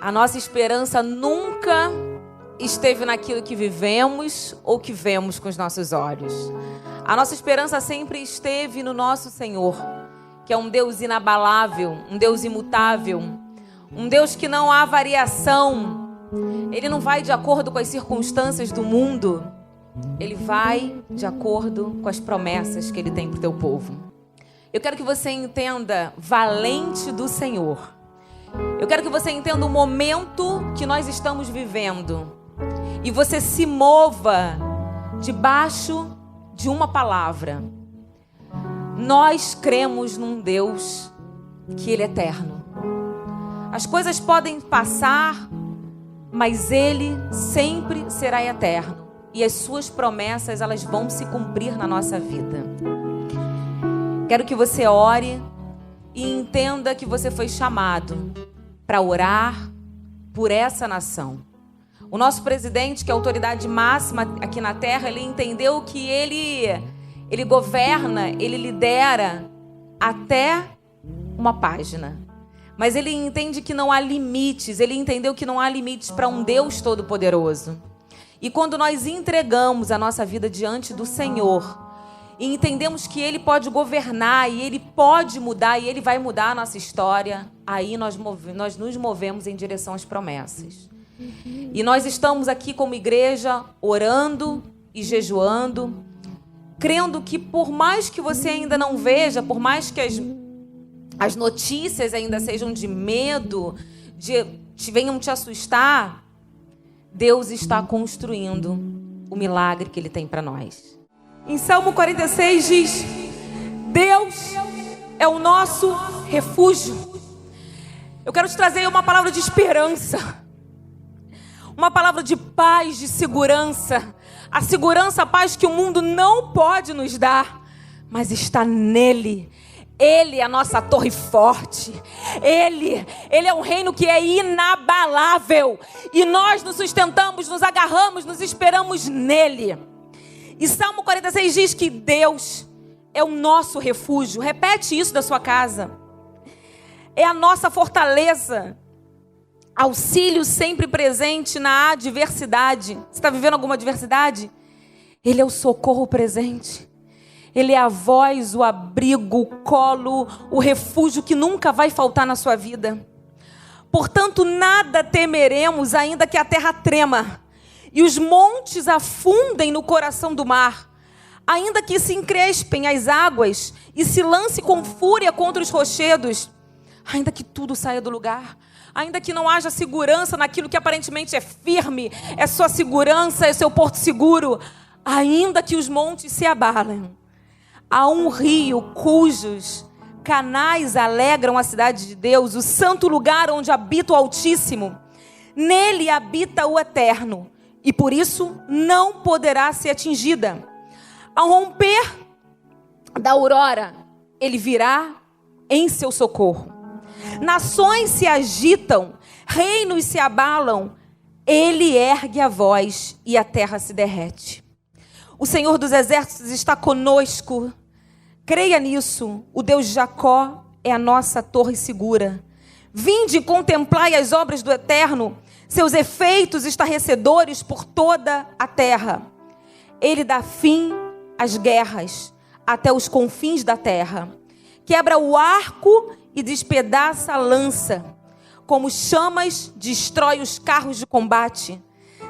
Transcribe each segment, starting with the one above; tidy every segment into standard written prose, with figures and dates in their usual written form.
A nossa esperança nunca esteve naquilo que vivemos ou que vemos com os nossos olhos. A nossa esperança sempre esteve no nosso Senhor, que é um Deus inabalável, um Deus imutável, um Deus que não há variação. Ele não vai de acordo com as circunstâncias do mundo. Ele vai de acordo com as promessas que Ele tem para o teu povo. Eu quero que você entenda, valente do Senhor. Eu quero que você entenda o momento que nós estamos vivendo. E você se mova debaixo de uma palavra. Nós cremos num Deus que Ele é eterno. As coisas podem passar, mas Ele sempre será eterno. E as suas promessas, elas vão se cumprir na nossa vida. Quero que você ore e entenda que você foi chamado para orar por essa nação. O nosso presidente, que é a autoridade máxima aqui na terra, ele entendeu que ele governa, ele lidera até uma página. Mas ele entende que não há limites, ele entendeu que não há limites para um Deus todo-poderoso. E quando nós entregamos a nossa vida diante do Senhor e entendemos que Ele pode governar e Ele pode mudar e Ele vai mudar a nossa história, aí nós nos movemos em direção às promessas. E nós estamos aqui como igreja orando e jejuando, crendo que por mais que você ainda não veja, por mais que as notícias ainda sejam de medo, venham te assustar, Deus está construindo o milagre que Ele tem para nós. Em Salmo 46 diz: Deus é o nosso refúgio. Eu quero te trazer uma palavra de esperança, uma palavra de paz, de segurança. A segurança, a paz que o mundo não pode nos dar, mas está nele. Ele é a nossa torre forte. Ele é um reino que é inabalável. E nós nos sustentamos, nos agarramos, nos esperamos nele. E Salmo 46 diz que Deus é o nosso refúgio. Repete isso da sua casa. É a nossa fortaleza. Auxílio sempre presente na adversidade. Você está vivendo alguma adversidade? Ele é o socorro presente. Ele é a voz, o abrigo, o colo, o refúgio que nunca vai faltar na sua vida. Portanto, nada temeremos, ainda que a terra trema e os montes afundem no coração do mar, ainda que se encrespem as águas e se lance com fúria contra os rochedos, ainda que tudo saia do lugar, ainda que não haja segurança naquilo que aparentemente é firme, é sua segurança, é seu porto seguro, ainda que os montes se abalem. Há um rio cujos canais alegram a cidade de Deus, o santo lugar onde habita o Altíssimo. Nele habita o Eterno, e por isso não poderá ser atingida. Ao romper da aurora, ele virá em seu socorro. Nações se agitam, reinos se abalam, ele ergue a voz e a terra se derrete. O Senhor dos Exércitos está conosco. Creia nisso, o Deus de Jacó é a nossa torre segura. Vinde e contemplai as obras do Eterno, seus efeitos estarrecedores por toda a terra. Ele dá fim às guerras até os confins da terra. Quebra o arco e despedaça a lança. Como chamas, destrói os carros de combate.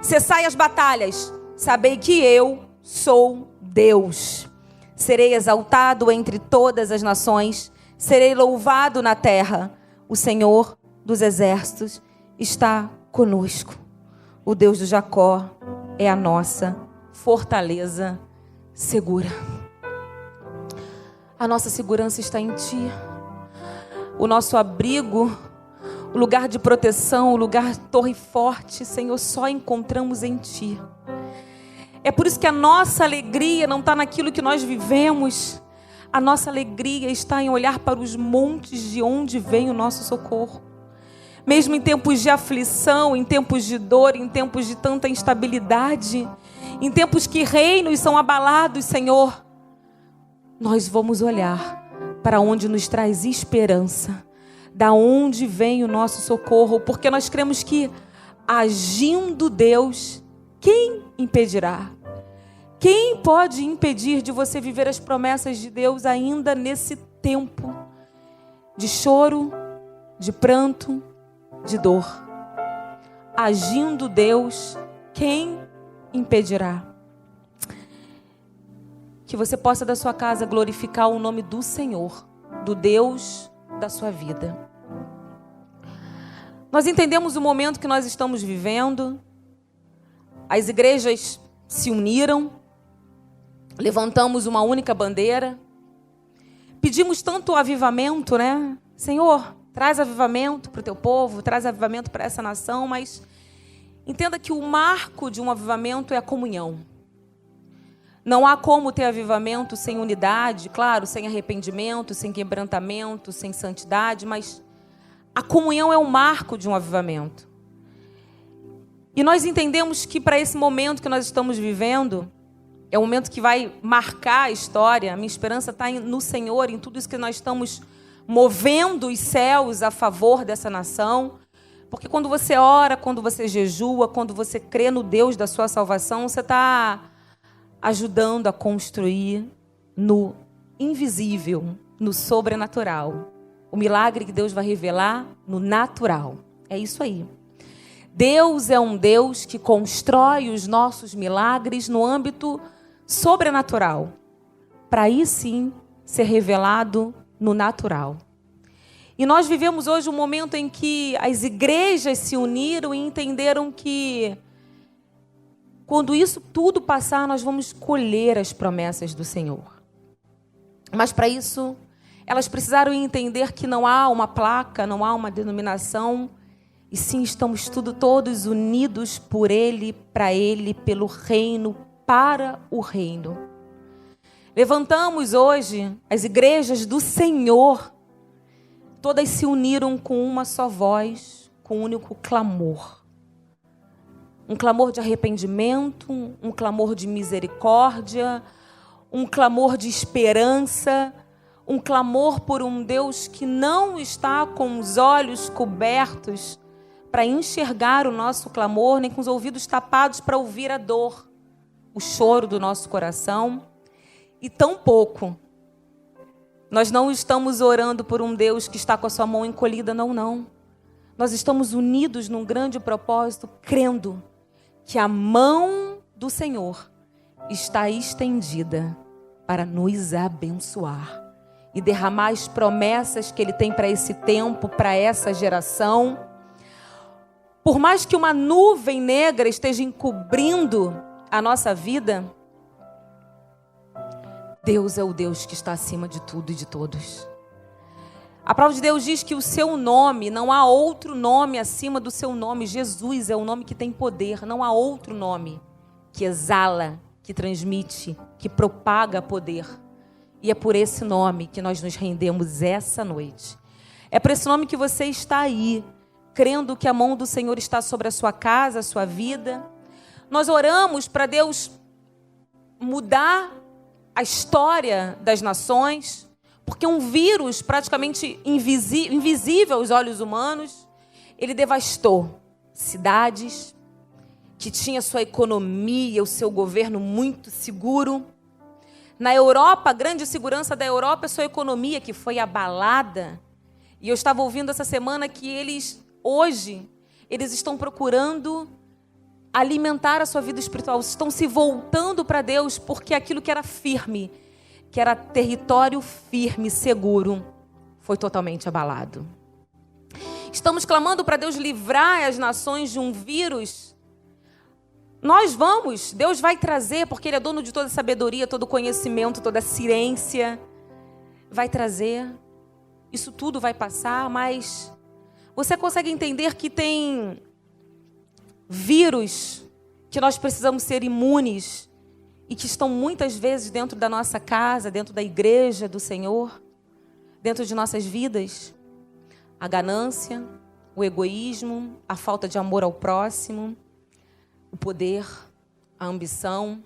Cessai as batalhas, sabei que eu sou Deus. Serei exaltado entre todas as nações, serei louvado na terra. O Senhor dos Exércitos está conosco. O Deus de Jacó é a nossa fortaleza segura. A nossa segurança está em Ti. O nosso abrigo, o lugar de proteção, o lugar torre forte, Senhor, só encontramos em Ti. É por isso que a nossa alegria não está naquilo que nós vivemos. A nossa alegria está em olhar para os montes de onde vem o nosso socorro. Mesmo em tempos de aflição, em tempos de dor, em tempos de tanta instabilidade, em tempos que reinos são abalados, Senhor, nós vamos olhar para onde nos traz esperança. Da onde vem o nosso socorro? Porque nós cremos que, agindo Deus, quem impedirá? Quem pode impedir de você viver as promessas de Deus ainda nesse tempo de choro, de pranto, de dor? Agindo Deus, quem impedirá? Que você possa da sua casa glorificar o nome do Senhor, do Deus da sua vida. Nós entendemos o momento que nós estamos vivendo. As igrejas se uniram, levantamos uma única bandeira, pedimos tanto avivamento, né? Senhor, traz avivamento para o teu povo, traz avivamento para essa nação, mas entenda que o marco de um avivamento é a comunhão. Não há como ter avivamento sem unidade, claro, sem arrependimento, sem quebrantamento, sem santidade, mas a comunhão é o marco de um avivamento. E nós entendemos que para esse momento que nós estamos vivendo, é um momento que vai marcar a história. A minha esperança está no Senhor, em tudo isso que nós estamos movendo os céus a favor dessa nação. Porque quando você ora, quando você jejua, quando você crê no Deus da sua salvação, você está ajudando a construir no invisível, no sobrenatural. O milagre que Deus vai revelar no natural. É isso aí. Deus é um Deus que constrói os nossos milagres no âmbito sobrenatural, para aí sim ser revelado no natural. E nós vivemos hoje um momento em que as igrejas se uniram e entenderam que quando isso tudo passar, nós vamos colher as promessas do Senhor. Mas para isso, elas precisaram entender que não há uma placa, não há uma denominação, e sim estamos todos unidos por Ele, para Ele, pelo reino, para o reino. Levantamos hoje as igrejas do Senhor, todas se uniram com uma só voz, com um único clamor. Um clamor de arrependimento, um clamor de misericórdia, um clamor de esperança, um clamor por um Deus que não está com os olhos cobertos para enxergar o nosso clamor, nem com os ouvidos tapados para ouvir a dor, o choro do nosso coração. E tampouco nós não estamos orando por um Deus que está com a sua mão encolhida, não. Nós estamos unidos num grande propósito, crendo que a mão do Senhor está estendida para nos abençoar e derramar as promessas que Ele tem para esse tempo, para essa geração. Por mais que uma nuvem negra esteja encobrindo a nossa vida, Deus é o Deus que está acima de tudo e de todos. A palavra de Deus diz que o seu nome, não há outro nome acima do seu nome. Jesus é o nome que tem poder. Não há outro nome que exala, que transmite, que propaga poder. E é por esse nome que nós nos rendemos essa noite. É por esse nome que você está aí, crendo que a mão do Senhor está sobre a sua casa, a sua vida. Nós oramos para Deus mudar a história das nações, porque um vírus praticamente invisível aos olhos humanos, ele devastou cidades que tinham sua economia, o seu governo muito seguro. Na Europa, a grande segurança da Europa é sua economia, que foi abalada. E eu estava ouvindo essa semana que hoje, eles estão procurando alimentar a sua vida espiritual, estão se voltando para Deus, porque aquilo que era firme, que era território firme, seguro, foi totalmente abalado. Estamos clamando para Deus livrar as nações de um vírus. Deus vai trazer, porque Ele é dono de toda sabedoria, todo conhecimento, toda ciência. Vai trazer, isso tudo vai passar, mas você consegue entender que tem vírus que nós precisamos ser imunes e que estão muitas vezes dentro da nossa casa, dentro da igreja do Senhor, dentro de nossas vidas? A ganância, o egoísmo, a falta de amor ao próximo, o poder, a ambição,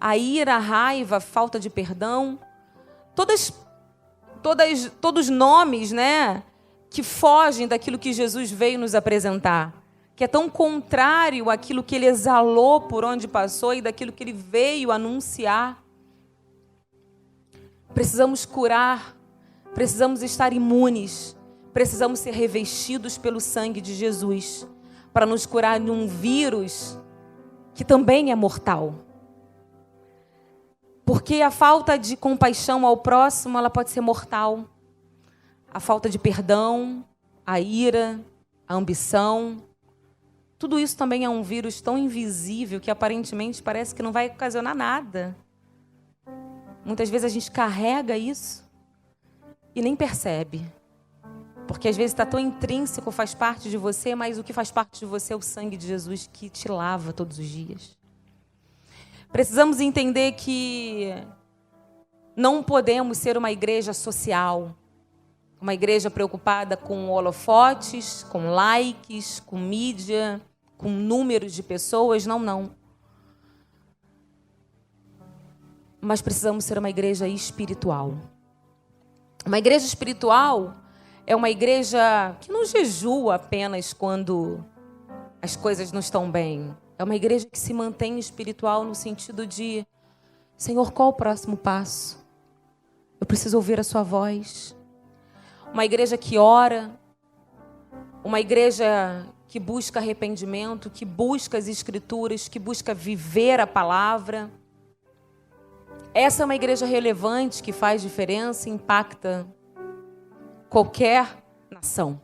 a ira, a raiva, a falta de perdão, todos nomes, né, que fogem daquilo que Jesus veio nos apresentar, que é tão contrário àquilo que ele exalou por onde passou e daquilo que ele veio anunciar. Precisamos curar, precisamos estar imunes, precisamos ser revestidos pelo sangue de Jesus para nos curar de um vírus que também é mortal. Porque a falta de compaixão ao próximo, ela pode ser mortal. A falta de perdão, a ira, a ambição, tudo isso também é um vírus tão invisível que aparentemente parece que não vai ocasionar nada. Muitas vezes a gente carrega isso e nem percebe. Porque às vezes está tão intrínseco, faz parte de você, mas o que faz parte de você é o sangue de Jesus que te lava todos os dias. Precisamos entender que não podemos ser uma igreja social, uma igreja preocupada com holofotes, com likes, com mídia, com números de pessoas. Não. Mas precisamos ser uma igreja espiritual. Uma igreja espiritual é uma igreja que não jejua apenas quando as coisas não estão bem. É uma igreja que se mantém espiritual no sentido de: Senhor, qual o próximo passo? Eu preciso ouvir a sua voz. Uma igreja que ora, uma igreja que busca arrependimento, que busca as escrituras, que busca viver a palavra. Essa é uma igreja relevante que faz diferença e impacta qualquer nação.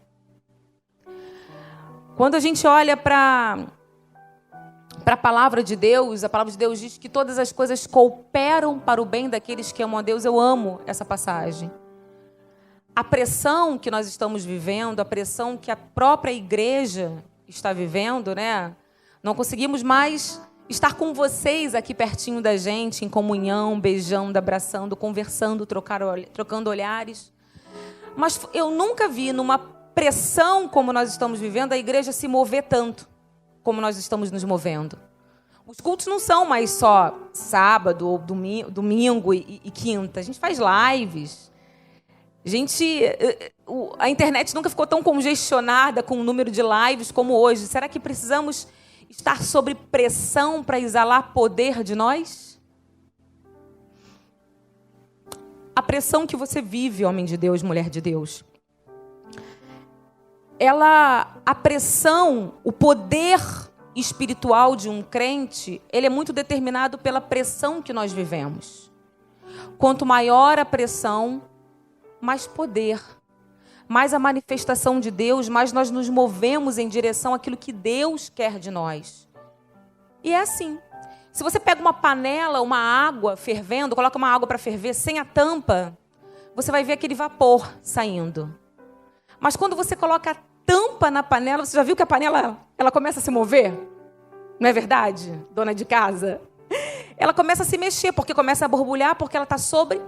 Quando a gente olha para a palavra de Deus, a palavra de Deus diz que todas as coisas cooperam para o bem daqueles que amam a Deus. Eu amo essa passagem. A pressão que nós estamos vivendo, a pressão que a própria igreja está vivendo, né? Não conseguimos mais estar com vocês aqui pertinho da gente, em comunhão, beijando, abraçando, conversando, trocando olhares. Mas eu nunca vi numa pressão como nós estamos vivendo a igreja se mover tanto como nós estamos nos movendo. Os cultos não são mais só sábado, ou domingo e quinta. A gente faz lives. A internet nunca ficou tão congestionada com o número de lives como hoje. Será que precisamos estar sob pressão para exalar poder de nós? A pressão que você vive, homem de Deus, mulher de Deus, a pressão, o poder espiritual de um crente, ele é muito determinado pela pressão que nós vivemos. Quanto maior a pressão, mais poder, mais a manifestação de Deus, mais nós nos movemos em direção àquilo que Deus quer de nós. E é assim. Se você pega uma panela, uma água fervendo, coloca uma água para ferver sem a tampa, você vai ver aquele vapor saindo. Mas quando você coloca a tampa na panela, você já viu que a panela ela começa a se mover? Não é verdade, dona de casa? Ela começa a se mexer, porque começa a borbulhar, porque ela está sob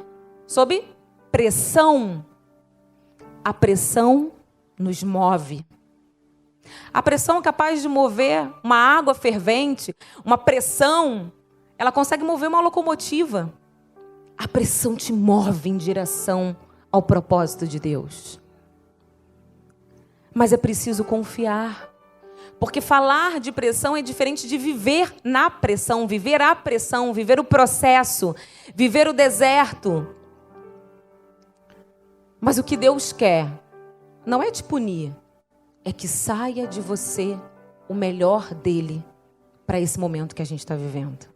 pressão. A pressão nos move. A pressão é capaz de mover uma água fervente, uma pressão, ela consegue mover uma locomotiva. A pressão te move em direção ao propósito de Deus. Mas é preciso confiar. Porque falar de pressão é diferente de viver na pressão, viver a pressão, viver o processo, viver o deserto. Mas o que Deus quer não é te punir, é que saia de você o melhor dele para esse momento que a gente está vivendo.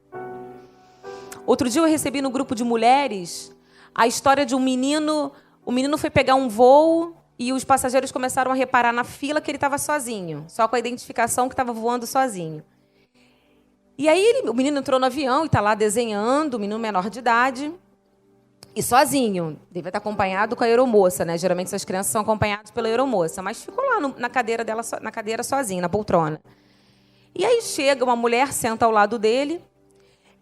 Outro dia eu recebi no grupo de mulheres a história de um menino. O menino foi pegar um voo e os passageiros começaram a reparar na fila que ele estava sozinho, só com a identificação que estava voando sozinho. E aí o menino entrou no avião e está lá desenhando, o menino menor de idade, e sozinho. Deve estar acompanhado com a aeromoça, né? Geralmente essas crianças são acompanhadas pela aeromoça, mas ficou lá na cadeira dela, na cadeira sozinho, na poltrona. E aí chega uma mulher, senta ao lado dele,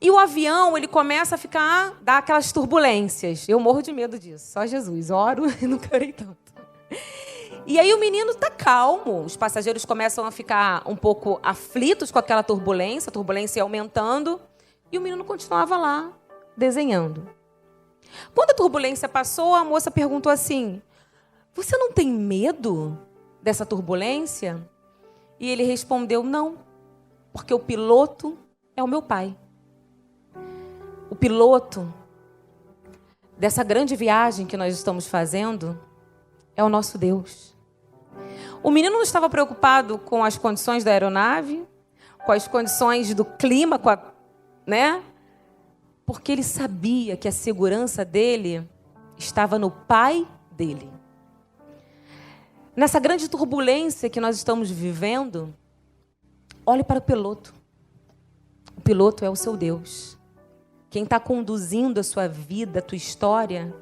e o avião ele começa a dar aquelas turbulências. Eu morro de medo disso, só Jesus, oro e nunca orei tanto. E aí o menino está calmo, os passageiros começam a ficar um pouco aflitos com aquela turbulência, a turbulência ia aumentando, e o menino continuava lá, desenhando. Quando a turbulência passou, a moça perguntou assim: você não tem medo dessa turbulência? E ele respondeu, não, porque o piloto é o meu pai. O piloto dessa grande viagem que nós estamos fazendo é o nosso Deus. O menino não estava preocupado com as condições da aeronave, com as condições do clima, né? Porque ele sabia que a segurança dele estava no pai dele. Nessa grande turbulência que nós estamos vivendo, olhe para o piloto. O piloto é o seu Deus. Quem está conduzindo a sua vida, a tua história,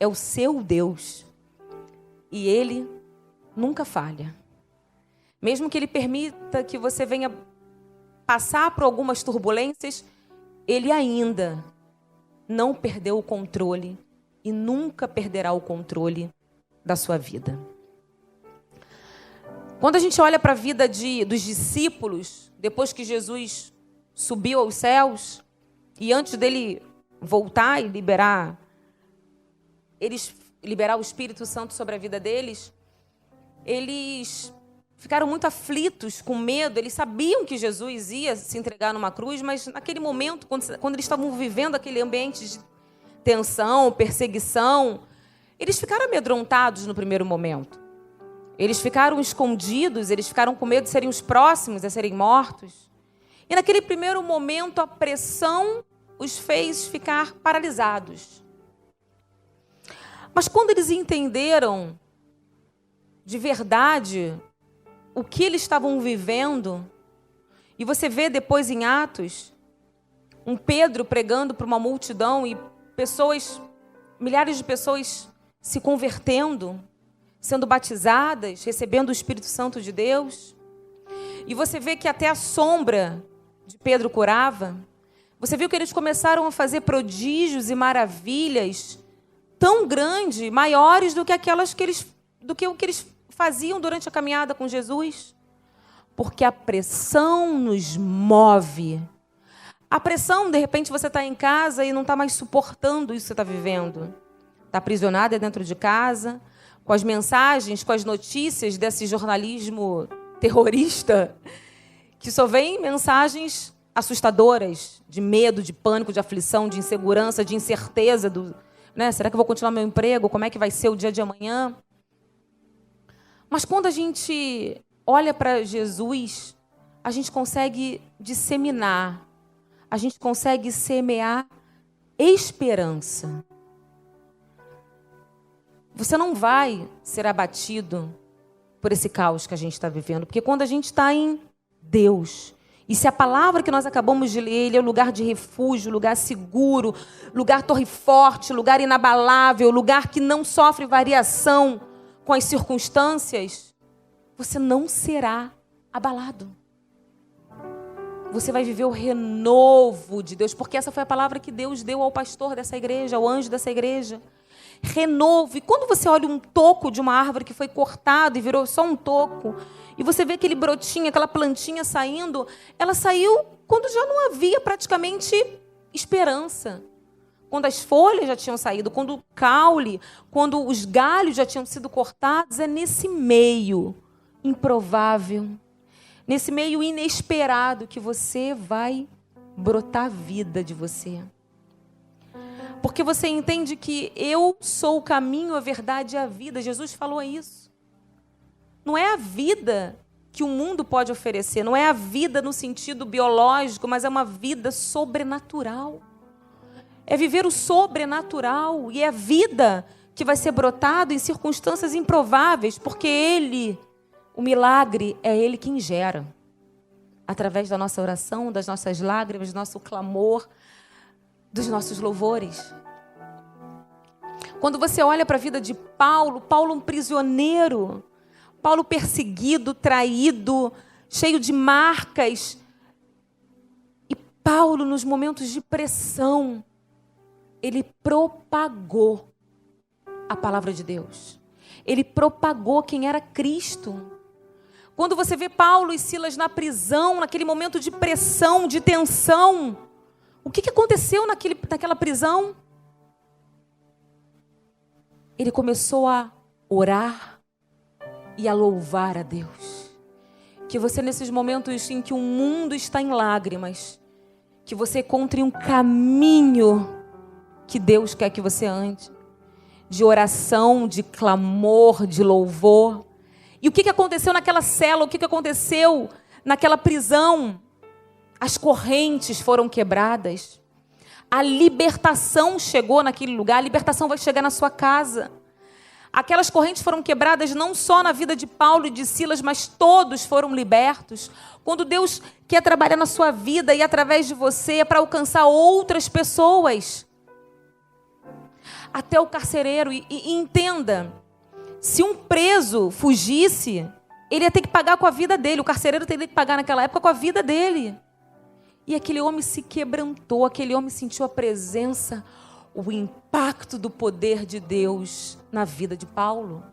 é o seu Deus. E Ele nunca falha. Mesmo que Ele permita que você venha passar por algumas turbulências, Ele ainda não perdeu o controle e nunca perderá o controle da sua vida. Quando a gente olha para a vida dos discípulos, depois que Jesus subiu aos céus, e antes dele voltar e liberar o Espírito Santo sobre a vida deles, eles ficaram muito aflitos, com medo. Eles sabiam que Jesus ia se entregar numa cruz, mas naquele momento, quando eles estavam vivendo aquele ambiente de tensão, perseguição, eles ficaram amedrontados no primeiro momento. Eles ficaram escondidos, eles ficaram com medo de serem os próximos a serem mortos. E naquele primeiro momento, a pressão os fez ficar paralisados. Mas quando eles entenderam de verdade o que eles estavam vivendo, e você vê depois em Atos, um Pedro pregando para uma multidão e milhares de pessoas se convertendo, sendo batizadas, recebendo o Espírito Santo de Deus. E você vê que até a sombra de Pedro curava. Você viu que eles começaram a fazer prodígios e maravilhas tão grandes, maiores do que o que eles faziam durante a caminhada com Jesus. Porque a pressão nos move. A pressão, de repente, você está em casa e não está mais suportando isso que você está vivendo. Está aprisionada dentro de casa, com as mensagens, com as notícias desse jornalismo terrorista, que só vem mensagens assustadoras, de medo, de pânico, de aflição, de insegurança, de incerteza. Será que eu vou continuar meu emprego? Como é que vai ser o dia de amanhã? Mas quando a gente olha para Jesus, a gente consegue disseminar, a gente consegue semear esperança. Você não vai ser abatido por esse caos que a gente está vivendo. Porque quando a gente está em Deus, e se a palavra que nós acabamos de ler, ele é um lugar de refúgio, lugar seguro, lugar torre forte, lugar inabalável, lugar que não sofre variação com as circunstâncias, você não será abalado. Você vai viver o renovo de Deus, porque essa foi a palavra que Deus deu ao pastor dessa igreja, ao anjo dessa igreja. Renovo. E quando você olha um toco de uma árvore que foi cortado e virou só um toco, e você vê aquele brotinho, aquela plantinha saindo, ela saiu quando já não havia praticamente esperança. Quando as folhas já tinham saído, quando o caule, quando os galhos já tinham sido cortados, é nesse meio improvável, nesse meio inesperado que você vai brotar a vida de você. Porque você entende que eu sou o caminho, a verdade e a vida. Jesus falou isso. Não é a vida que o mundo pode oferecer, não é a vida no sentido biológico, mas é uma vida sobrenatural. É viver o sobrenatural e é a vida que vai ser brotado em circunstâncias improváveis, porque Ele, o milagre, é Ele quem gera. Através da nossa oração, das nossas lágrimas, do nosso clamor, dos nossos louvores. Quando você olha para a vida de Paulo um prisioneiro, Paulo perseguido, traído, cheio de marcas. E Paulo, nos momentos de pressão, ele propagou a palavra de Deus. Ele propagou quem era Cristo. Quando você vê Paulo e Silas na prisão, naquele momento de pressão, de tensão, o que aconteceu naquela prisão? Ele começou a orar e a louvar a Deus. Que você, nesses momentos em que o mundo está em lágrimas, que você encontre um caminho que Deus quer que você ande, de oração, de clamor, de louvor. E o que aconteceu naquela cela? O que aconteceu naquela prisão? As correntes foram quebradas. A libertação chegou naquele lugar. A libertação vai chegar na sua casa. Aquelas correntes foram quebradas não só na vida de Paulo e de Silas, mas todos foram libertos. Quando Deus quer trabalhar na sua vida e através de você é para alcançar outras pessoas. Até o carcereiro. E entenda, se um preso fugisse, ele ia ter que pagar com a vida dele. O carcereiro teria que pagar naquela época com a vida dele. E aquele homem se quebrantou, aquele homem sentiu a presença, o impacto do poder de Deus na vida de Paulo.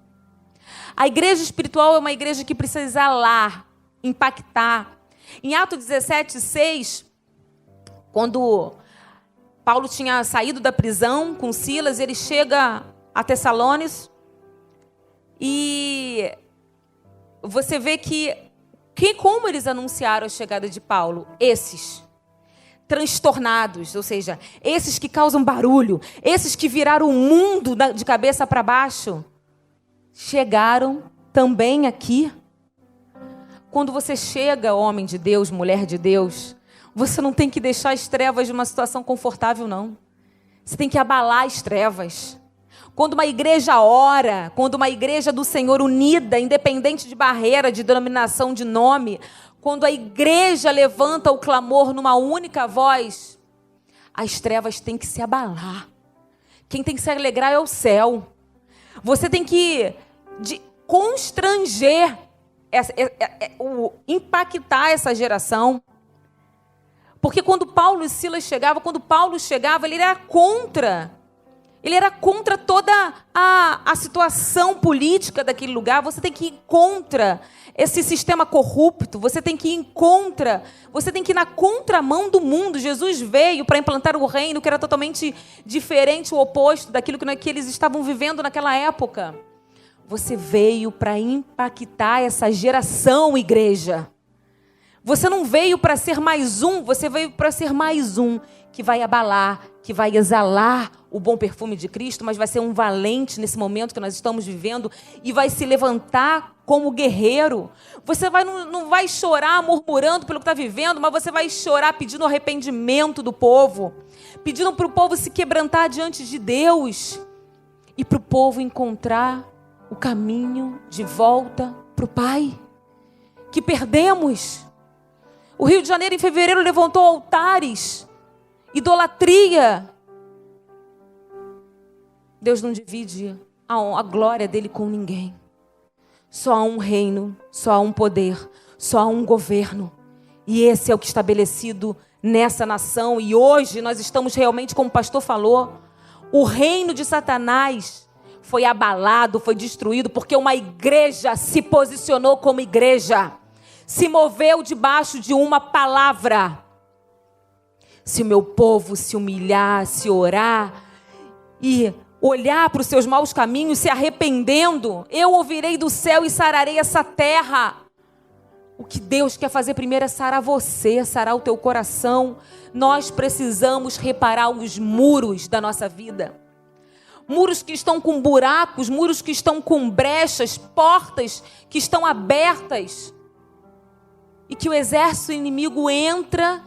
A igreja espiritual é uma igreja que precisa exalar, impactar. Em Atos 17:6, quando Paulo tinha saído da prisão com Silas, ele chega a Tessalônica e você vê como eles anunciaram a chegada de Paulo? Esses transtornados, ou seja, esses que causam barulho, esses que viraram o mundo de cabeça para baixo, chegaram também aqui. Quando você chega, homem de Deus, mulher de Deus, você não tem que deixar as trevas de uma situação confortável, não. Você tem que abalar as trevas. Quando uma igreja ora, quando uma igreja do Senhor unida, independente de barreira, de denominação, de nome, quando a igreja levanta o clamor numa única voz, as trevas têm que se abalar. Quem tem que se alegrar é o céu. Você tem que constranger, impactar essa geração. Porque quando Paulo e Silas chegavam, ele era contra toda a situação política daquele lugar. Você tem que ir contra esse sistema corrupto. Você tem que ir na contramão do mundo. Jesus veio para implantar o reino que era totalmente diferente, o oposto daquilo que eles estavam vivendo naquela época. Você veio para impactar essa geração, igreja. Você não veio para ser mais um, você veio para ser mais um que vai abalar, que vai exalar o bom perfume de Cristo, mas vai ser um valente nesse momento que nós estamos vivendo e vai se levantar como guerreiro. Você não vai chorar murmurando pelo que está vivendo, mas você vai chorar pedindo arrependimento do povo, pedindo para o povo se quebrantar diante de Deus e para o povo encontrar o caminho de volta para o Pai, que perdemos. O Rio de Janeiro, em fevereiro, levantou altares, idolatria. Deus não divide a glória dele com ninguém. Só há um reino, só há um poder, só há um governo. E esse é o que é estabelecido nessa nação. E hoje nós estamos realmente, como o pastor falou, o reino de Satanás foi abalado, foi destruído, porque uma igreja se posicionou como igreja. Se moveu debaixo de uma palavra. Se o meu povo se humilhar, se orar e olhar para os seus maus caminhos, se arrependendo, eu ouvirei do céu e sararei essa terra. O que Deus quer fazer primeiro é sarar você, sarar o teu coração. Nós precisamos reparar os muros da nossa vida. Muros que estão com buracos, muros que estão com brechas, portas que estão abertas. E que o exército inimigo entra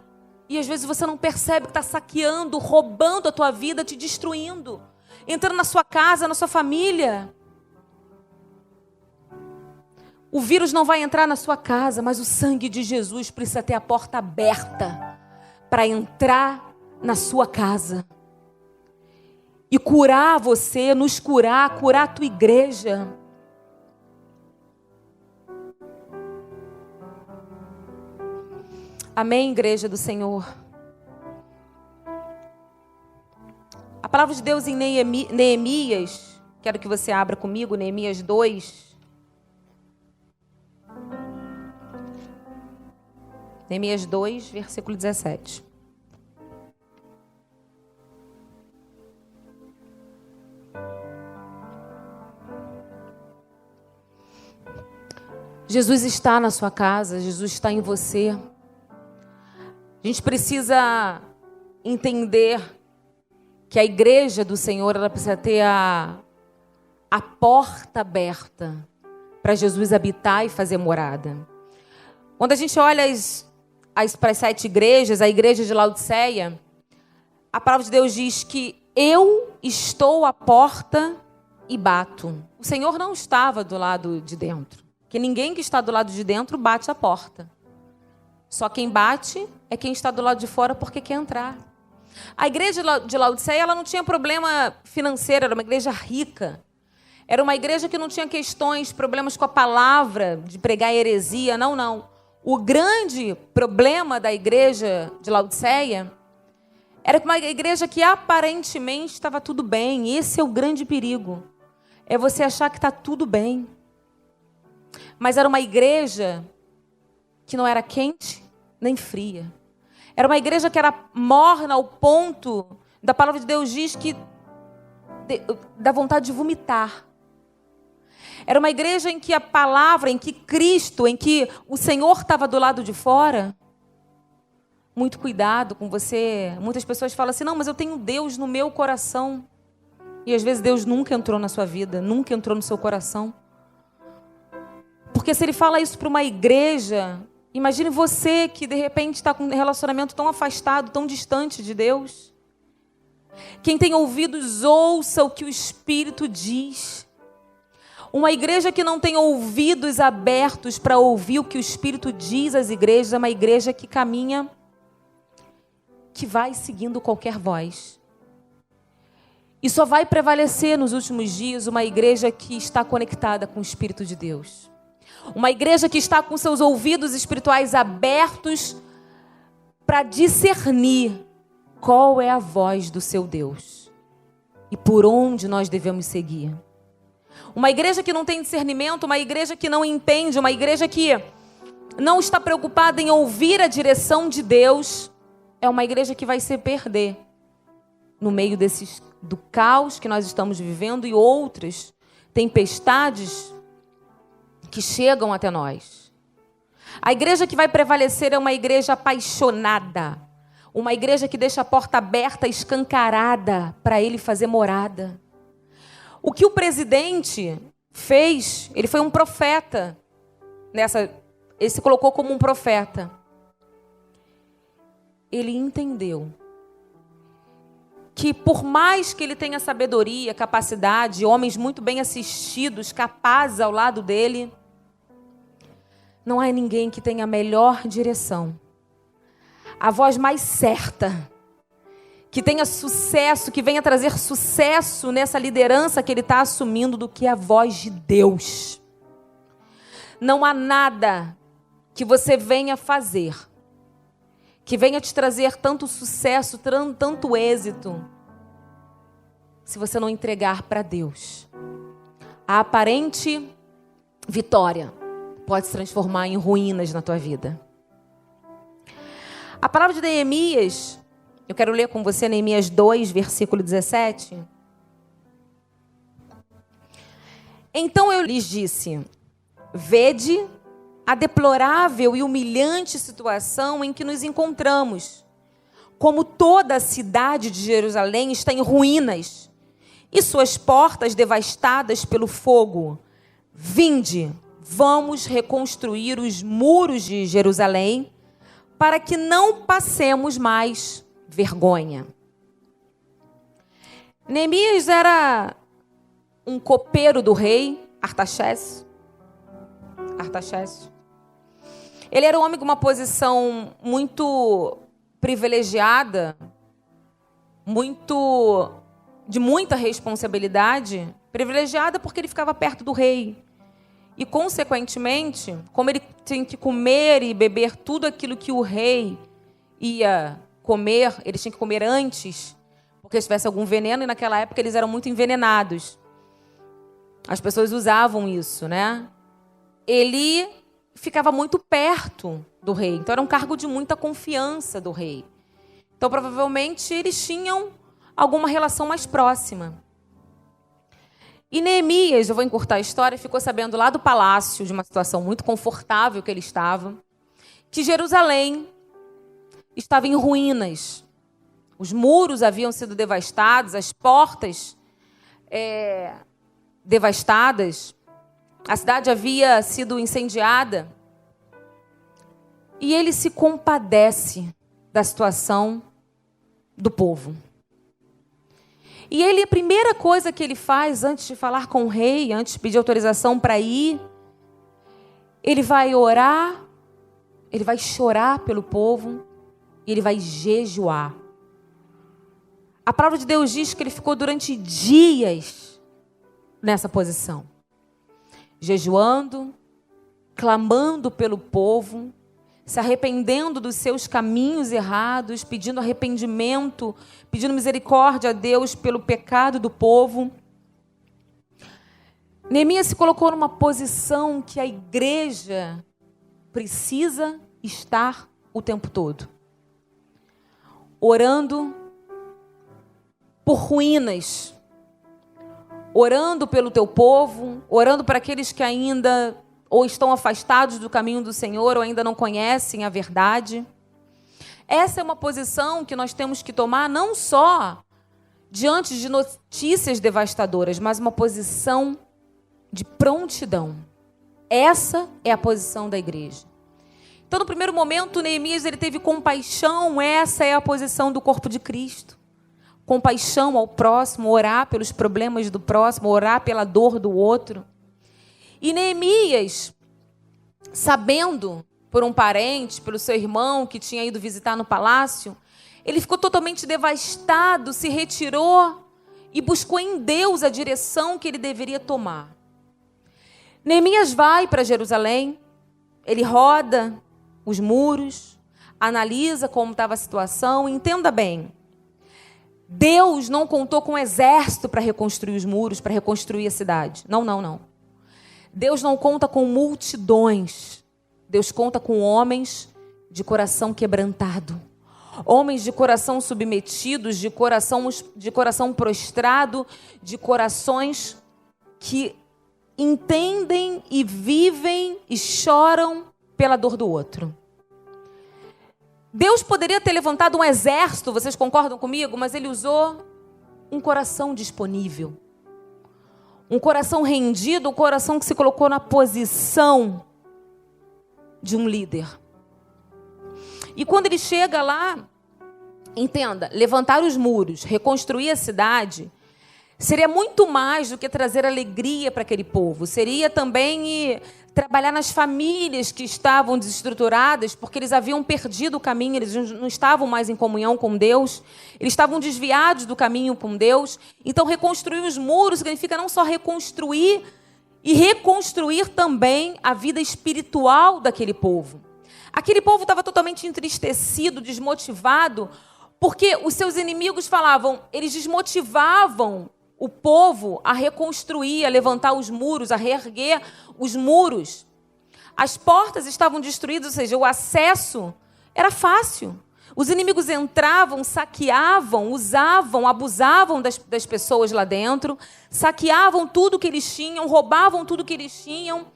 e às vezes você não percebe que está saqueando, roubando a tua vida, te destruindo. Entrando na sua casa, na sua família. O vírus não vai entrar na sua casa, mas o sangue de Jesus precisa ter a porta aberta para entrar na sua casa. E curar você, nos curar a tua igreja. Amém, igreja do Senhor? A palavra de Deus em Neemias, quero que você abra comigo, Neemias 2. Neemias 2, versículo 17. Jesus está na sua casa, Jesus está em você. A gente precisa entender que a igreja do Senhor, ela precisa ter a porta aberta para Jesus habitar e fazer morada. Quando a gente olha para as 7 igrejas, a igreja de Laodiceia, a palavra de Deus diz que eu estou à porta e bato. O Senhor não estava do lado de dentro, porque ninguém que está do lado de dentro bate a porta. Só quem bate é quem está do lado de fora porque quer entrar. A igreja de Laodiceia, ela não tinha problema financeiro, era uma igreja rica. Era uma igreja que não tinha problemas com a palavra, de pregar heresia, não. O grande problema da igreja de Laodiceia era uma igreja que aparentemente estava tudo bem. Esse é o grande perigo. É você achar que está tudo bem. Mas era uma igreja que não era quente nem fria. Era uma igreja que era morna ao ponto da palavra de Deus diz que dá vontade de vomitar. Era uma igreja em que a palavra, em que Cristo, em que o Senhor estava do lado de fora. Muito cuidado com você. Muitas pessoas falam assim, não, mas eu tenho Deus no meu coração. E às vezes Deus nunca entrou na sua vida, nunca entrou no seu coração. Porque se ele fala isso para uma igreja, imagine você que de repente está com um relacionamento tão afastado, tão distante de Deus. Quem tem ouvidos, ouça o que o Espírito diz. Uma igreja que não tem ouvidos abertos para ouvir o que o Espírito diz às igrejas, é uma igreja que caminha, que vai seguindo qualquer voz. E só vai prevalecer nos últimos dias uma igreja que está conectada com o Espírito de Deus. Uma igreja que está com seus ouvidos espirituais abertos para discernir qual é a voz do seu Deus e por onde nós devemos seguir. Uma igreja que não tem discernimento, uma igreja que não entende, uma igreja que não está preocupada em ouvir a direção de Deus, é uma igreja que vai se perder no meio do caos que nós estamos vivendo e outras tempestades que chegam até nós. A igreja que vai prevalecer é uma igreja apaixonada, uma igreja que deixa a porta aberta, escancarada, para ele fazer morada. O que o presidente fez, ele foi um profeta. Ele se colocou como um profeta. Ele entendeu que por mais que ele tenha sabedoria, capacidade, homens muito bem assistidos, capazes ao lado dele, não há ninguém que tenha a melhor direção, a voz mais certa, que tenha sucesso, que venha trazer sucesso nessa liderança que ele está assumindo, do que a voz de Deus. Não há nada que você venha fazer que venha te trazer tanto sucesso, tanto êxito, se você não entregar para Deus. A aparente vitória pode se transformar em ruínas na tua vida. A palavra de Neemias, eu quero ler com você Neemias 2, versículo 17. Então eu lhes disse: vede a deplorável e humilhante situação em que nos encontramos. Como toda a cidade de Jerusalém está em ruínas e suas portas devastadas pelo fogo. Vinde, vamos reconstruir os muros de Jerusalém para que não passemos mais vergonha. Neemias era um copeiro do rei Artaxerxes. Ele era um homem com uma posição muito privilegiada, de muita responsabilidade. Privilegiada porque ele ficava perto do rei. E, consequentemente, como ele tinha que comer e beber tudo aquilo que o rei ia comer, ele tinha que comer antes, porque se tivesse algum veneno, e naquela época eles eram muito envenenados. As pessoas usavam isso, né? Ele ficava muito perto do rei. Então, era um cargo de muita confiança do rei. Então, provavelmente, eles tinham alguma relação mais próxima. E Neemias, eu vou encurtar a história, ficou sabendo lá do palácio, de uma situação muito confortável que ele estava, que Jerusalém estava em ruínas. Os muros haviam sido devastados, as portas devastadas, a cidade havia sido incendiada. E ele se compadece da situação do povo. E ele, a primeira coisa que ele faz, antes de falar com o rei, antes de pedir autorização para ir, ele vai orar, ele vai chorar pelo povo, e ele vai jejuar. A palavra de Deus diz que ele ficou durante dias nessa posição. Jejuando, clamando pelo povo, se arrependendo dos seus caminhos errados, pedindo arrependimento, pedindo misericórdia a Deus pelo pecado do povo. Neemias se colocou numa posição que a igreja precisa estar o tempo todo. Orando por ruínas, orando pelo teu povo, orando para aqueles que ainda ou estão afastados do caminho do Senhor, ou ainda não conhecem a verdade. Essa é uma posição que nós temos que tomar não só diante de notícias devastadoras, mas uma posição de prontidão. Essa é a posição da igreja. Então, no primeiro momento, Neemias ele teve compaixão. Essa é a posição do corpo de Cristo. Compaixão ao próximo, orar pelos problemas do próximo, orar pela dor do outro. E Neemias, sabendo por um parente, pelo seu irmão que tinha ido visitar no palácio, ele ficou totalmente devastado, se retirou e buscou em Deus a direção que ele deveria tomar. Neemias vai para Jerusalém, ele roda os muros, analisa como estava a situação. Entenda bem, Deus não contou com um exército para reconstruir os muros, para reconstruir a cidade. Não. Deus não conta com multidões. Deus conta com homens de coração quebrantado. Homens de coração submetidos, de coração prostrado, de corações que entendem e vivem e choram pela dor do outro. Deus poderia ter levantado um exército, vocês concordam comigo? Mas ele usou um coração disponível. Um coração rendido, um coração que se colocou na posição de um líder. E quando ele chega lá, entenda, levantar os muros, reconstruir a cidade, seria muito mais do que trazer alegria para aquele povo. Seria também trabalhar nas famílias que estavam desestruturadas, porque eles haviam perdido o caminho, eles não estavam mais em comunhão com Deus, eles estavam desviados do caminho com Deus. Então, reconstruir os muros significa não só reconstruir, e reconstruir também a vida espiritual daquele povo. Aquele povo estava totalmente entristecido, desmotivado, porque os seus inimigos falavam, eles desmotivavam o povo a reconstruir, a levantar os muros, a reerguer os muros. As portas estavam destruídas, ou seja, o acesso era fácil. Os inimigos entravam, saqueavam, usavam, abusavam das pessoas lá dentro, saqueavam tudo que eles tinham, roubavam tudo que eles tinham.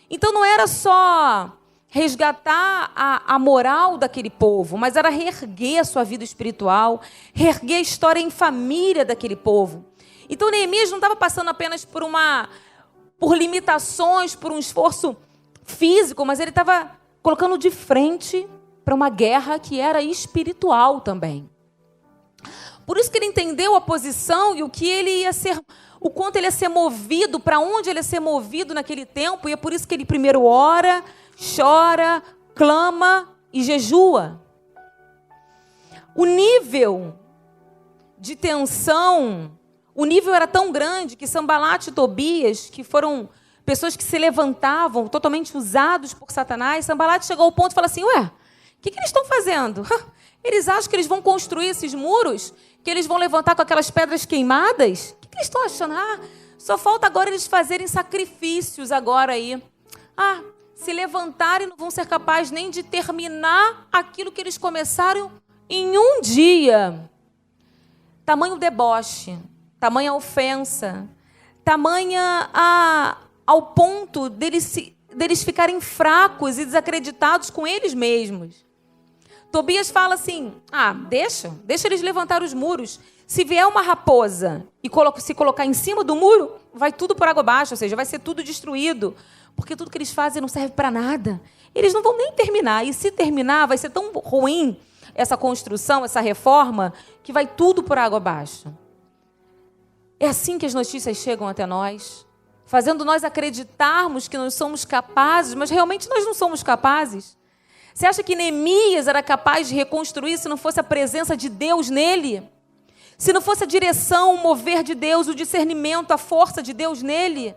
Então não era só resgatar a moral daquele povo, mas era reerguer a sua vida espiritual, reerguer a história em família daquele povo. Então Neemias não estava passando apenas por limitações, por um esforço físico, mas ele estava colocando de frente para uma guerra que era espiritual também. Por isso que ele entendeu a posição e o que ele ia ser, o quanto ele ia ser movido, para onde ele ia ser movido naquele tempo, e é por isso que ele primeiro ora, chora, clama e jejua. O nível de tensão, o nível era tão grande que Sanbalat e Tobias, que foram pessoas que se levantavam, totalmente usados por Satanás, Sanbalat chegou ao ponto e falou assim, o que eles estão fazendo? Eles acham que eles vão construir esses muros? Que eles vão levantar com aquelas pedras queimadas? O que eles estão achando? Só falta agora eles fazerem sacrifícios agora aí. Se levantarem não vão ser capazes nem de terminar aquilo que eles começaram em um dia. Tamanho deboche, tamanha ofensa, tamanha ao ponto deles ficarem fracos e desacreditados com eles mesmos. Tobias fala assim, deixa eles levantar os muros. Se vier uma raposa e se colocar em cima do muro, vai tudo por água abaixo, ou seja, vai ser tudo destruído. Porque tudo que eles fazem não serve para nada. Eles não vão nem terminar. E se terminar, vai ser tão ruim essa construção, essa reforma, que vai tudo por água abaixo. É assim que as notícias chegam até nós, fazendo nós acreditarmos que nós somos capazes, mas realmente nós não somos capazes. Você acha que Neemias era capaz de reconstruir se não fosse a presença de Deus nele? Se não fosse a direção, o mover de Deus, o discernimento, a força de Deus nele?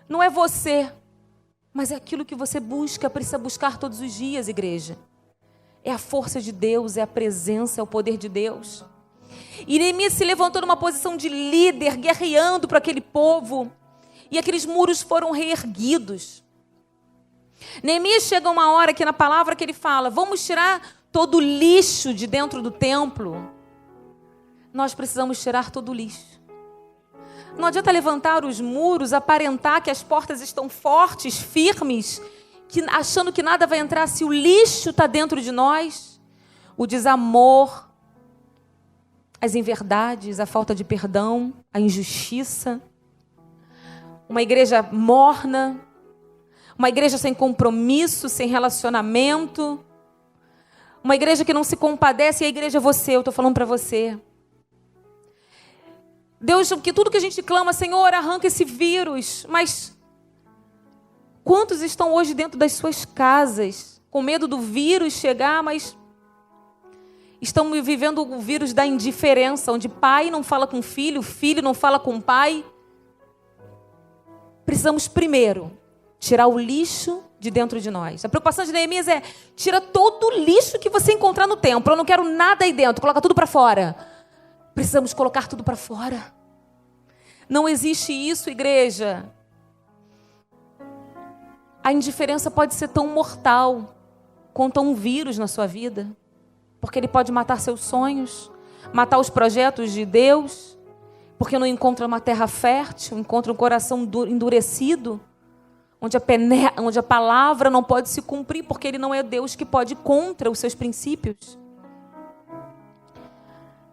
Não é você, mas é aquilo que você precisa buscar todos os dias, igreja. É a força de Deus, é a presença, é o poder de Deus. E Neemias se levantou numa posição de líder, guerreando para aquele povo. E aqueles muros foram reerguidos. Neemias chega uma hora que na palavra que ele fala, vamos tirar todo o lixo de dentro do templo. Nós precisamos tirar todo o lixo. Não adianta levantar os muros, aparentar que as portas estão fortes, firmes, achando que nada vai entrar se o lixo está dentro de nós. O desamor, as inverdades, a falta de perdão, a injustiça. Uma igreja morna, uma igreja sem compromisso, sem relacionamento. Uma igreja que não se compadece, e a igreja é você, eu estou falando para você. Deus, que tudo que a gente clama, Senhor, arranca esse vírus. Mas quantos estão hoje dentro das suas casas, com medo do vírus chegar, mas estão vivendo o vírus da indiferença, onde pai não fala com filho, filho não fala com pai. Precisamos primeiro tirar o lixo de dentro de nós. A preocupação de Neemias é, tira todo o lixo que você encontrar no templo. Eu não quero nada aí dentro, coloca tudo para fora. Precisamos colocar tudo para fora. Não existe isso, igreja. A indiferença pode ser tão mortal quanto um vírus na sua vida. Porque ele pode matar seus sonhos, matar os projetos de Deus, porque não encontra uma terra fértil, encontra um coração endurecido, onde a palavra não pode se cumprir, porque ele não é Deus que pode ir contra os seus princípios.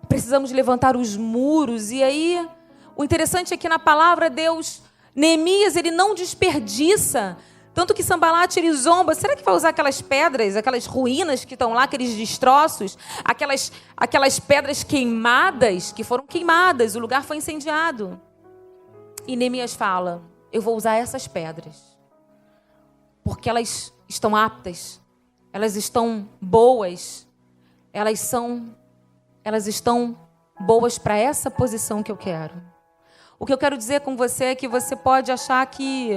Precisamos levantar os muros. E aí, o interessante é que na palavra Deus, Neemias, ele não desperdiça. Tanto que Sambalat, ele zomba. Será que vai usar aquelas pedras, aquelas ruínas que estão lá, aqueles destroços, aquelas pedras queimadas, que foram queimadas, o lugar foi incendiado. E Neemias fala, eu vou usar essas pedras, porque elas estão aptas, elas estão boas, elas estão boas para essa posição que eu quero. O que eu quero dizer com você é que você pode achar que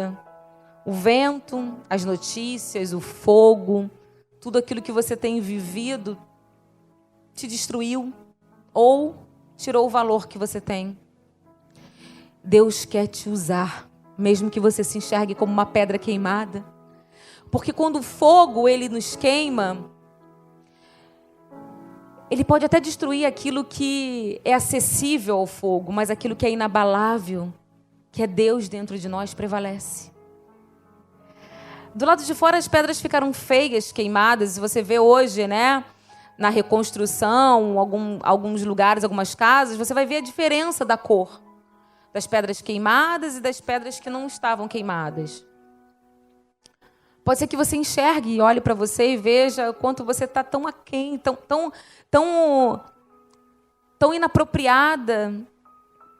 o vento, as notícias, o fogo, tudo aquilo que você tem vivido te destruiu ou tirou o valor que você tem. Deus quer te usar, mesmo que você se enxergue como uma pedra queimada. Porque quando o fogo ele nos queima, ele pode até destruir aquilo que é acessível ao fogo, mas aquilo que é inabalável, que é Deus dentro de nós, prevalece. Do lado de fora as pedras ficaram feias, queimadas, e você vê hoje, né, na reconstrução, alguns lugares, algumas casas, você vai ver a diferença da cor das pedras queimadas e das pedras que não estavam queimadas. Pode ser que você enxergue e olhe para você e veja o quanto você está tão aquém, tão inapropriada,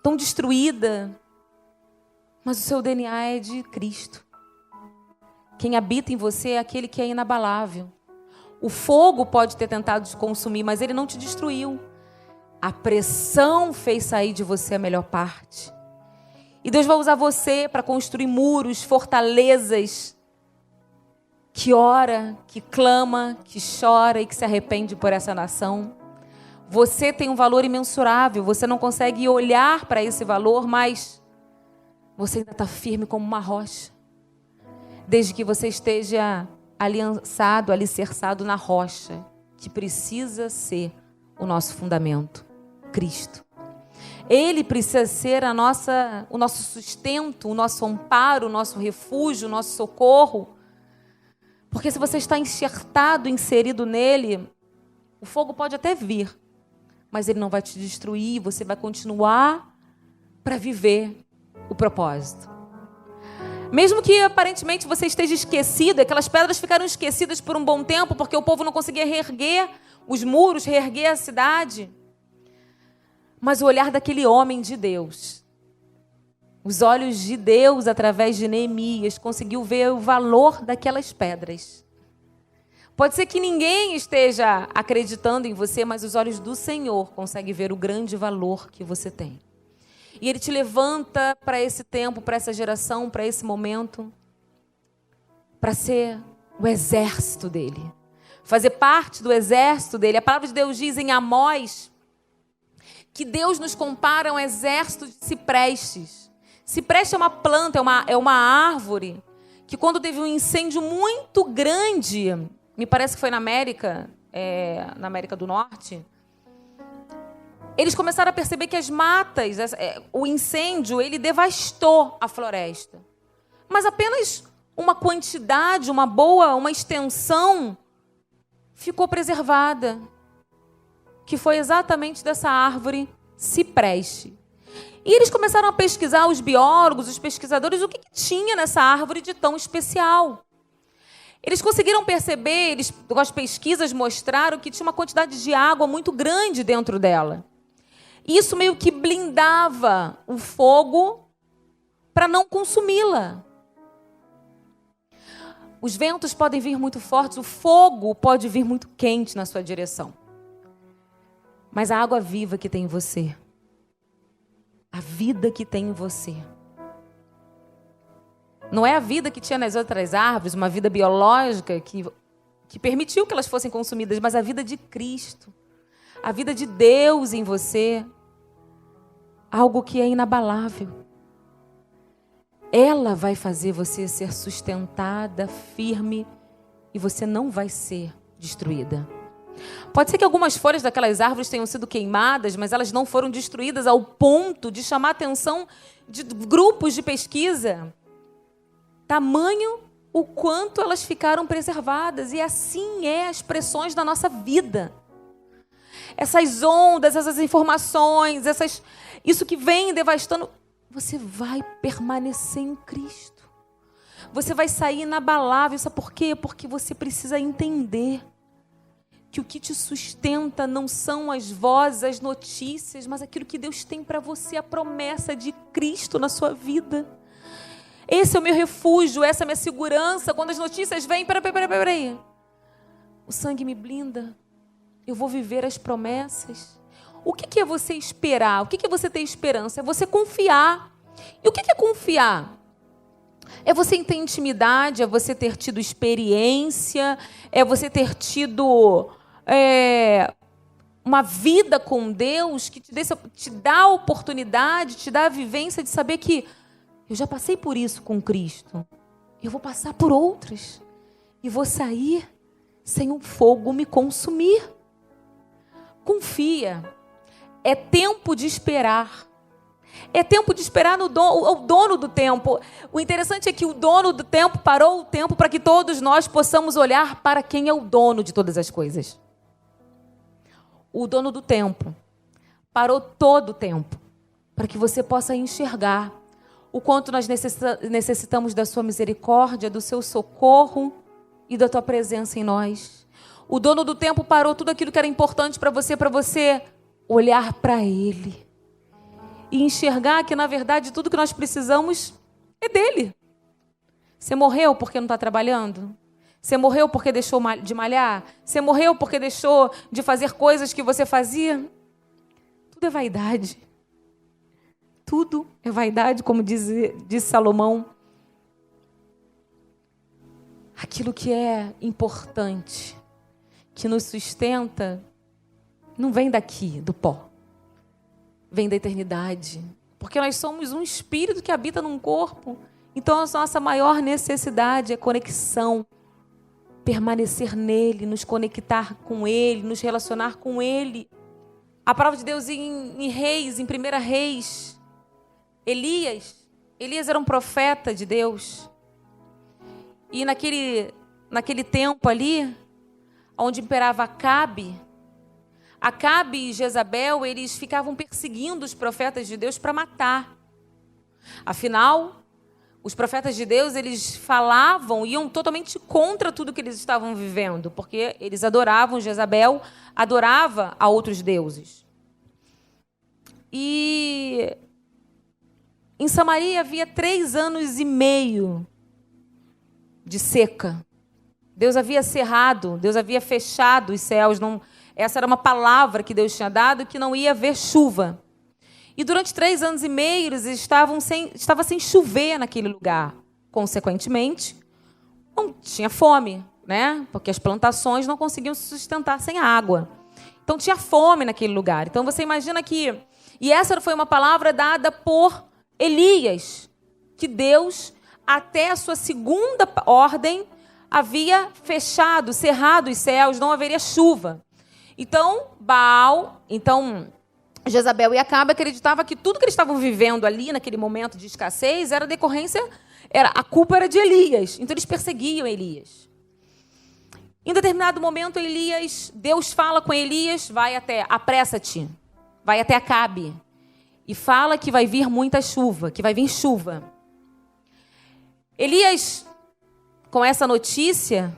tão destruída. Mas o seu DNA é de Cristo. Quem habita em você é aquele que é inabalável. O fogo pode ter tentado te consumir, mas ele não te destruiu. A pressão fez sair de você a melhor parte. E Deus vai usar você para construir muros, fortalezas, que ora, que clama, que chora e que se arrepende por essa nação. Você tem um valor imensurável, você não consegue olhar para esse valor, mas você ainda está firme como uma rocha. Desde que você esteja alicerçado na rocha, que precisa ser o nosso fundamento, Cristo. Ele precisa ser o nosso sustento, o nosso amparo, o nosso refúgio, o nosso socorro. Porque se você está enxertado, inserido nele, o fogo pode até vir, mas ele não vai te destruir, você vai continuar para viver o propósito. Mesmo que aparentemente você esteja esquecido, aquelas pedras ficaram esquecidas por um bom tempo, porque o povo não conseguia reerguer os muros, reerguer a cidade. Mas o olhar daquele homem de Deus, os olhos de Deus através de Neemias, conseguiu ver o valor daquelas pedras. Pode ser que ninguém esteja acreditando em você, mas os olhos do Senhor conseguem ver o grande valor que você tem. E Ele te levanta para esse tempo, para essa geração, para esse momento, para ser o exército dEle. Fazer parte do exército dEle. A palavra de Deus diz em Amós que Deus nos compara a um exército de ciprestes. Cipreste é uma planta, é uma árvore, que quando teve um incêndio muito grande, me parece que foi na América do Norte, eles começaram a perceber que as matas, o incêndio, ele devastou a floresta. Mas apenas uma quantidade, uma extensão ficou preservada, que foi exatamente dessa árvore cipreste. E eles começaram a pesquisar, os biólogos, os pesquisadores, o que tinha nessa árvore de tão especial. Eles conseguiram perceber, com as pesquisas mostraram que tinha uma quantidade de água muito grande dentro dela. Isso meio que blindava o fogo para não consumi-la. Os ventos podem vir muito fortes, o fogo pode vir muito quente na sua direção. Mas a água viva que tem em você, a vida que tem em você, não é a vida que tinha nas outras árvores, uma vida biológica que permitiu que elas fossem consumidas, mas a vida de Cristo, a vida de Deus em você, algo que é inabalável. Ela vai fazer você ser sustentada, firme, e você não vai ser destruída. Pode ser que algumas folhas daquelas árvores tenham sido queimadas, mas elas não foram destruídas ao ponto de chamar a atenção de grupos de pesquisa. Tamanho o quanto elas ficaram preservadas. E assim é as pressões da nossa vida. Essas ondas, essas informações, isso que vem devastando, você vai permanecer em Cristo. Você vai sair inabalável. Sabe por quê? Porque você precisa entender que o que te sustenta não são as vozes, as notícias, mas aquilo que Deus tem para você, a promessa de Cristo na sua vida. Esse é o meu refúgio, essa é a minha segurança. Quando as notícias vêm, peraí. O sangue me blinda. Eu vou viver as promessas. O que é você esperar? O que é você ter esperança? É você confiar. E o que é confiar? É você ter intimidade, é você ter tido experiência, é você ter tido uma vida com Deus que te dá a oportunidade, te dá a vivência de saber que eu já passei por isso com Cristo. Eu vou passar por outras. E vou sair sem o fogo me consumir. Confia. É tempo de esperar. É tempo de esperar o dono do tempo. O interessante é que o dono do tempo parou o tempo para que todos nós possamos olhar para quem é o dono de todas as coisas. O dono do tempo parou todo o tempo para que você possa enxergar o quanto nós necessitamos da sua misericórdia, do seu socorro e da tua presença em nós. O dono do tempo parou tudo aquilo que era importante para você olhar para Ele e enxergar que, na verdade, tudo que nós precisamos é dele. Você morreu porque não está trabalhando? Você morreu porque deixou de malhar? Você morreu porque deixou de fazer coisas que você fazia? Tudo é vaidade. Tudo é vaidade, como diz Salomão. Aquilo que é importante, que nos sustenta, não vem daqui, do pó. Vem da eternidade. Porque nós somos um espírito que habita num corpo. Então a nossa maior necessidade é conexão. Permanecer nele, nos conectar com ele, nos relacionar com ele. A palavra de Deus em Reis, em 1 Reis, Elias era um profeta de Deus. E naquele tempo ali, onde imperava Acabe e Jezabel, eles ficavam perseguindo os profetas de Deus para matar. Afinal, os profetas de Deus, eles falavam, iam totalmente contra tudo que eles estavam vivendo, porque eles adoravam, Jezabel adorava a outros deuses. E em Samaria havia 3 anos e meio de seca. Deus havia cerrado, Deus havia fechado os céus. Essa era uma palavra que Deus tinha dado, que não ia haver chuva. E durante 3 anos e meio, eles estava sem chover naquele lugar. Consequentemente, não tinha fome, né? Porque as plantações não conseguiam se sustentar sem água. Então, tinha fome naquele lugar. Então, você imagina que... E essa foi uma palavra dada por Elias, que Deus, até a sua segunda ordem, havia fechado, cerrado os céus, não haveria chuva. Então, Jezabel e Acabe acreditavam que tudo que eles estavam vivendo ali, naquele momento de escassez, a culpa era de Elias. Então, eles perseguiam Elias. Em determinado momento, Deus fala com Elias, apressa-te, vai até Acabe, e fala que vai vir muita chuva, que vai vir chuva. Elias, com essa notícia,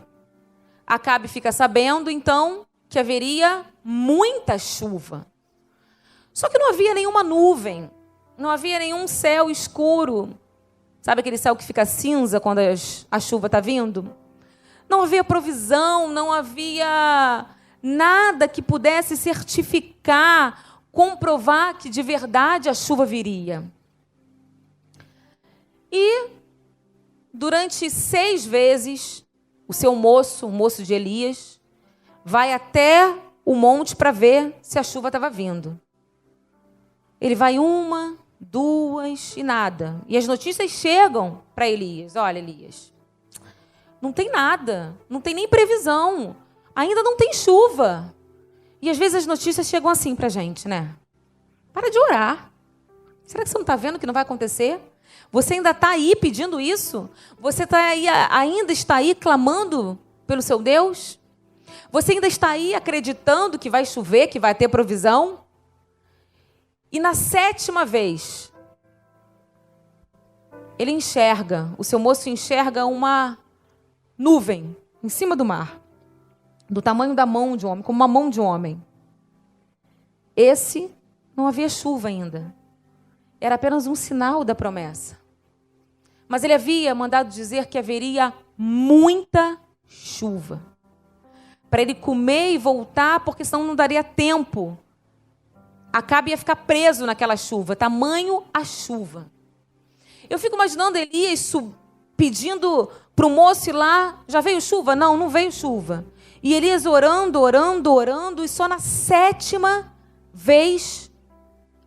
Acabe fica sabendo, então, que haveria muita chuva. Só que não havia nenhuma nuvem, não havia nenhum céu escuro. Sabe aquele céu que fica cinza quando a chuva está vindo? Não havia provisão, não havia nada que pudesse certificar, comprovar que de verdade a chuva viria. E durante 6 vezes, o moço de Elias, vai até o monte para ver se a chuva estava vindo. Ele vai 1, 2 e nada. E as notícias chegam para Elias. Olha, Elias, não tem nada, não tem nem previsão, ainda não tem chuva. E às vezes as notícias chegam assim para a gente, né? Para de orar. Será que você não está vendo que não vai acontecer? Você ainda está aí pedindo isso? Você ainda está aí clamando pelo seu Deus? Você ainda está aí acreditando que vai chover, que vai ter provisão? E na 7ª vez, o seu moço enxerga uma nuvem em cima do mar, do tamanho da mão de um homem, como uma mão de um homem. Não havia chuva ainda. Era apenas um sinal da promessa. Mas ele havia mandado dizer que haveria muita chuva. Para ele comer e voltar, porque senão não daria tempo. Acabe ia ficar preso naquela chuva, tamanho a chuva. Eu fico imaginando Elias pedindo para o moço ir lá, já veio chuva? Não, não veio chuva. E Elias orando, e só na 7ª vez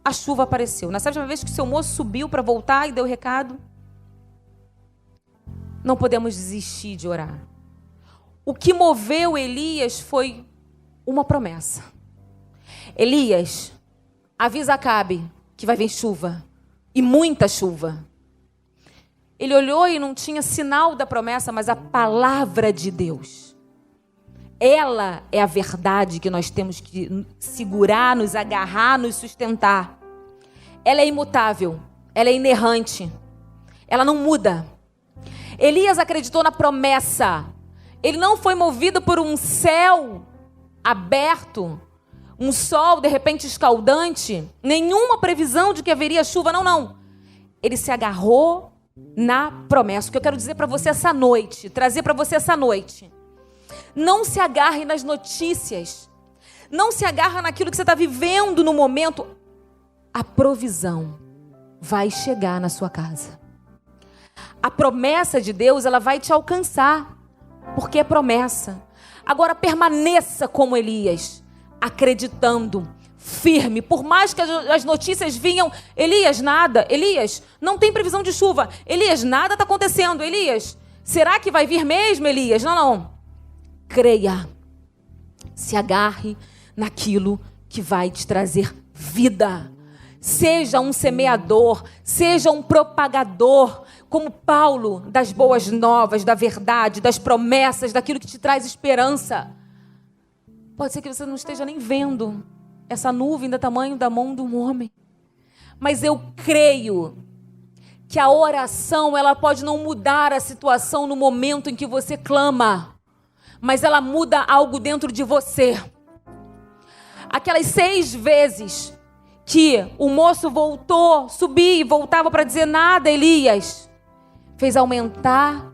a chuva apareceu. Na 7ª vez que o seu moço subiu para voltar e deu o recado. Não podemos desistir de orar. O que moveu Elias foi uma promessa. Elias, avisa Acabe que vai vir chuva, e muita chuva. Ele olhou e não tinha sinal da promessa, mas a palavra de Deus. Ela é a verdade que nós temos que segurar, nos agarrar, nos sustentar. Ela é imutável, ela é inerrante, ela não muda. Elias acreditou na promessa. Ele não foi movido por um céu aberto, um sol de repente escaldante, nenhuma previsão de que haveria chuva, não. Ele se agarrou na promessa. O que eu quero dizer para você essa noite, trazer para você essa noite: não se agarre nas notícias, não se agarre naquilo que você está vivendo no momento. A provisão vai chegar na sua casa. A promessa de Deus, ela vai te alcançar, porque é promessa. Agora permaneça como Elias, acreditando, firme, por mais que as notícias vinham. Elias, nada. Elias, não tem previsão de chuva. Elias, nada está acontecendo. Elias, será que vai vir mesmo, Elias? Não. Creia. Se agarre naquilo que vai te trazer vida. Seja um semeador, seja um propagador, como Paulo, das boas novas, da verdade, das promessas, daquilo que te traz esperança. Pode ser que você não esteja nem vendo essa nuvem do tamanho da mão de um homem. Mas eu creio que a oração, ela pode não mudar a situação no momento em que você clama, mas ela muda algo dentro de você. Aquelas 6 vezes que o moço voltou, subia e voltava para dizer nada, Elias, fez aumentar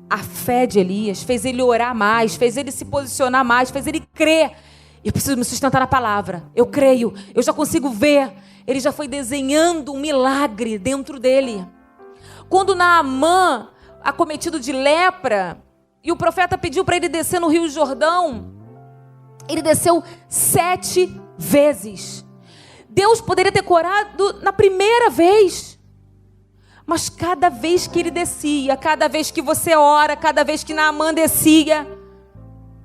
a fé de Elias, fez ele orar mais, fez ele se posicionar mais, fez ele crer. Eu preciso me sustentar na palavra, eu creio, eu já consigo ver. Ele já foi desenhando um milagre dentro dele. Quando Naamã, acometido de lepra, e o profeta pediu para ele descer no Rio Jordão, ele desceu 7 vezes. Deus poderia ter curado na primeira vez, mas cada vez que ele descia, cada vez que você ora, cada vez que Naamã descia,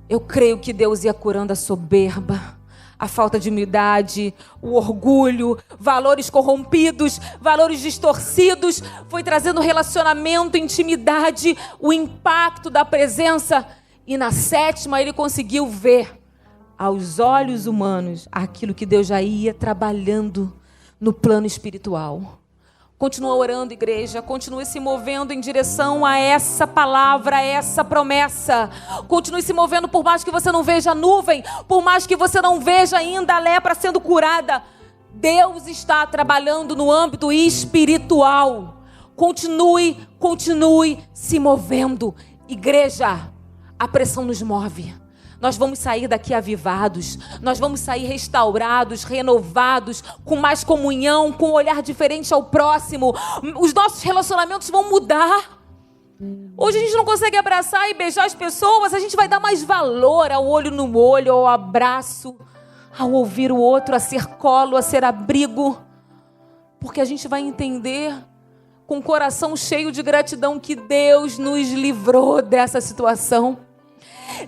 eu creio que Deus ia curando a soberba, a falta de humildade, o orgulho, valores corrompidos, valores distorcidos, foi trazendo relacionamento, intimidade, o impacto da presença. E na 7ª ele conseguiu ver, aos olhos humanos, aquilo que Deus já ia trabalhando no plano espiritual. Continua orando, igreja. Continue se movendo em direção a essa palavra, a essa promessa. Continue se movendo por mais que você não veja a nuvem, por mais que você não veja ainda a lepra sendo curada. Deus está trabalhando no âmbito espiritual. Continue se movendo. Igreja, a pressão nos move. Nós vamos sair daqui avivados, nós vamos sair restaurados, renovados, com mais comunhão, com um olhar diferente ao próximo. Os nossos relacionamentos vão mudar. Hoje a gente não consegue abraçar e beijar as pessoas, a gente vai dar mais valor ao olho no olho, ao abraço, ao ouvir o outro, a ser colo, a ser abrigo. Porque a gente vai entender, com o coração cheio de gratidão, que Deus nos livrou dessa situação.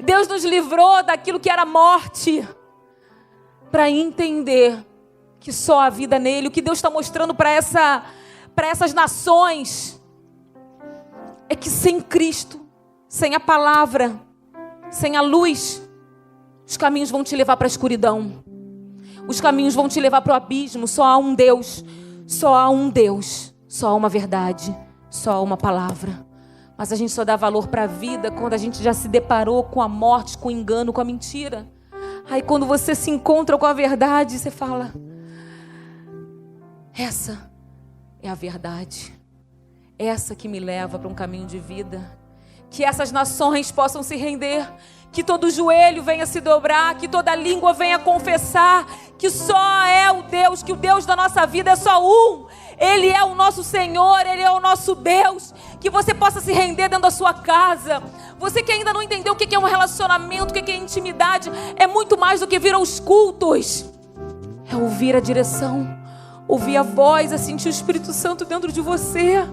Deus nos livrou daquilo que era morte, para entender que só a vida nele, o que Deus está mostrando para essas nações, é que sem Cristo, sem a palavra, sem a luz, os caminhos vão te levar para a escuridão, os caminhos vão te levar para o abismo. Só há um Deus, só há um Deus, só há uma verdade, só há uma palavra. Mas a gente só dá valor para a vida quando a gente já se deparou com a morte, com o engano, com a mentira. Aí quando você se encontra com a verdade, você fala: essa é a verdade. Essa que me leva para um caminho de vida. Que essas nações possam se render. Que todo joelho venha se dobrar. Que toda língua venha confessar que só é o Deus, que o Deus da nossa vida é só um. Ele é o nosso Senhor, Ele é o nosso Deus. Que você possa se render dentro da sua casa. Você que ainda não entendeu o que é um relacionamento, o que é intimidade, é muito mais do que vir aos cultos. É ouvir a direção, ouvir a voz, é sentir o Espírito Santo dentro de você.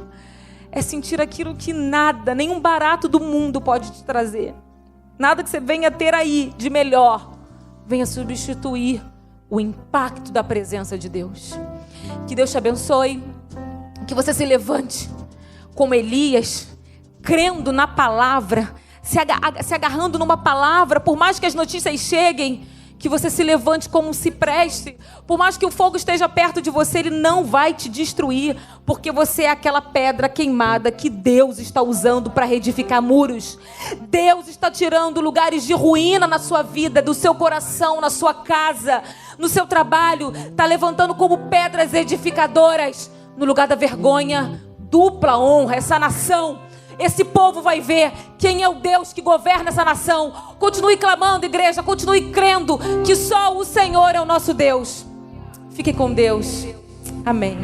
É sentir aquilo que nada, nenhum barato do mundo pode te trazer. Nada que você venha ter aí de melhor venha substituir o impacto da presença de Deus. Que Deus te abençoe, que você se levante como Elias, crendo na palavra, se agarrando numa palavra, por mais que as notícias cheguem, que você se levante como um cipreste. Por mais que o fogo esteja perto de você, ele não vai te destruir, porque você é aquela pedra queimada que Deus está usando para reedificar muros. Deus está tirando lugares de ruína na sua vida, do seu coração, na sua casa, no seu trabalho. Está levantando como pedras edificadoras. No lugar da vergonha, dupla honra. Essa nação, esse povo vai ver quem é o Deus que governa essa nação. Continue clamando, igreja. Continue crendo que só o Senhor é o nosso Deus. Fique com Deus. Amém.